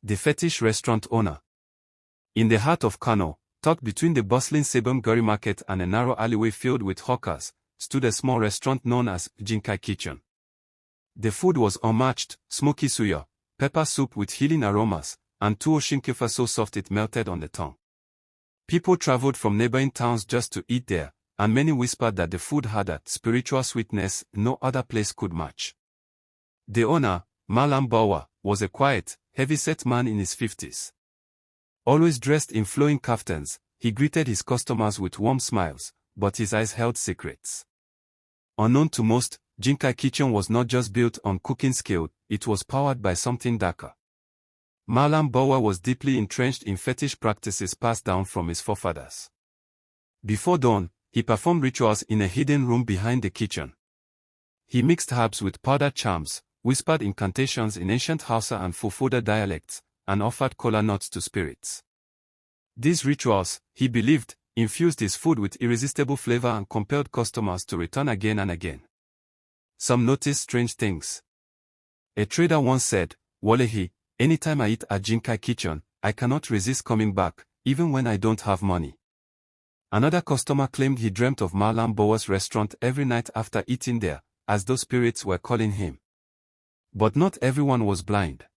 The fetish restaurant owner. In the heart of Kano, tucked between the bustling Sebum Guri market and a narrow alleyway filled with hawkers, stood a small restaurant known as Jinkai Kitchen. The food was unmatched: smoky suya, pepper soup with healing aromas, and tuwo shinkafa so soft it melted on the tongue. People traveled from neighboring towns just to eat there, and many whispered that the food had a spiritual sweetness no other place could match. The owner, Malam Bawa, was a quiet, heavy-set man in his 50s. Always dressed in flowing kaftans, he greeted his customers with warm smiles, but his eyes held secrets. Unknown to most, Jinkai Kitchen was not just built on cooking skill, it was powered by something darker. Malam Bawa was deeply entrenched in fetish practices passed down from his forefathers. Before dawn, he performed rituals in a hidden room behind the kitchen. He mixed herbs with powdered charms, whispered incantations in ancient Hausa and Fufuda dialects, and offered kola nuts to spirits. These rituals, he believed, infused his food with irresistible flavor and compelled customers to return again and again. Some noticed strange things. A trader once said, "Wallahi, anytime I eat at Jinkai Kitchen, I cannot resist coming back, even when I don't have money." Another customer claimed he dreamt of Malam Bawa's restaurant every night after eating there, as though spirits were calling him. But not everyone was blind.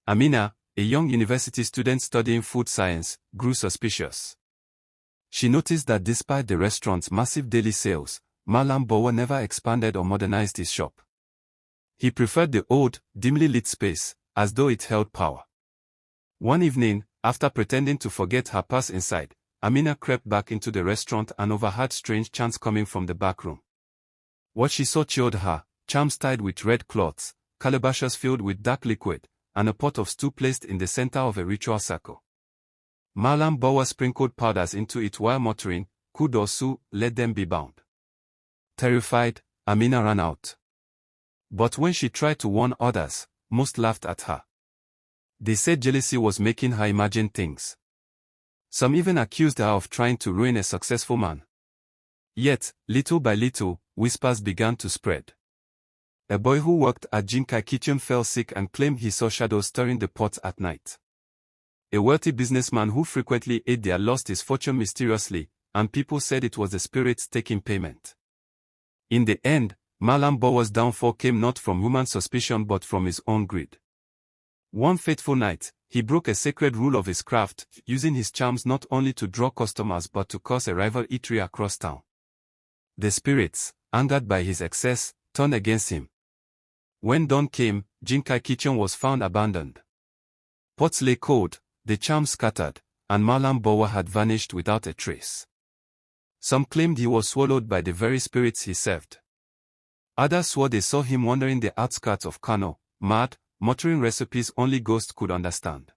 Amina, a young university student studying food science, grew suspicious. She noticed that despite the restaurant's massive daily sales, Malam Bawa never expanded or modernized his shop. He preferred the old, dimly lit space, as though it held power. One evening, after pretending to forget her purse inside, Amina crept back into the restaurant and overheard strange chants coming from the back room. What she saw chilled her: charms tied with red cloths, calabashes filled with dark liquid, and a pot of stew placed in the center of a ritual circle. Malam Bawa sprinkled powders into it while muttering, "Kudosu, let them be bound." Terrified, Amina ran out. But when she tried to warn others, most laughed at her. They said jealousy was making her imagine things. Some even accused her of trying to ruin a successful man. Yet, little by little, whispers began to spread. A boy who worked at Jinkai Kitchen fell sick and claimed he saw shadows stirring the pot at night. A wealthy businessman who frequently ate there lost his fortune mysteriously, and people said it was the spirits taking payment. In the end, Malam Bawa's downfall came not from human suspicion but from his own greed. One fateful night, he broke a sacred rule of his craft, using his charms not only to draw customers but to cause a rival eatery across town. The spirits, angered by his excess, turned against him. When dawn came, Jinkai Kitchen was found abandoned. Pots lay cold, the charms scattered, and Malam Bawa had vanished without a trace. Some claimed he was swallowed by the very spirits he served. Others swore they saw him wandering the outskirts of Kano, mad, muttering recipes only ghosts could understand.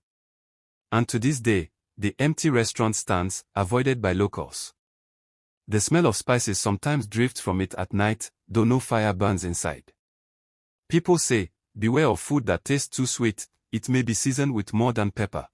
And to this day, the empty restaurant stands, avoided by locals. The smell of spices sometimes drifts from it at night, though no fire burns inside. People say, beware of food that tastes too sweet, it may be seasoned with more than pepper.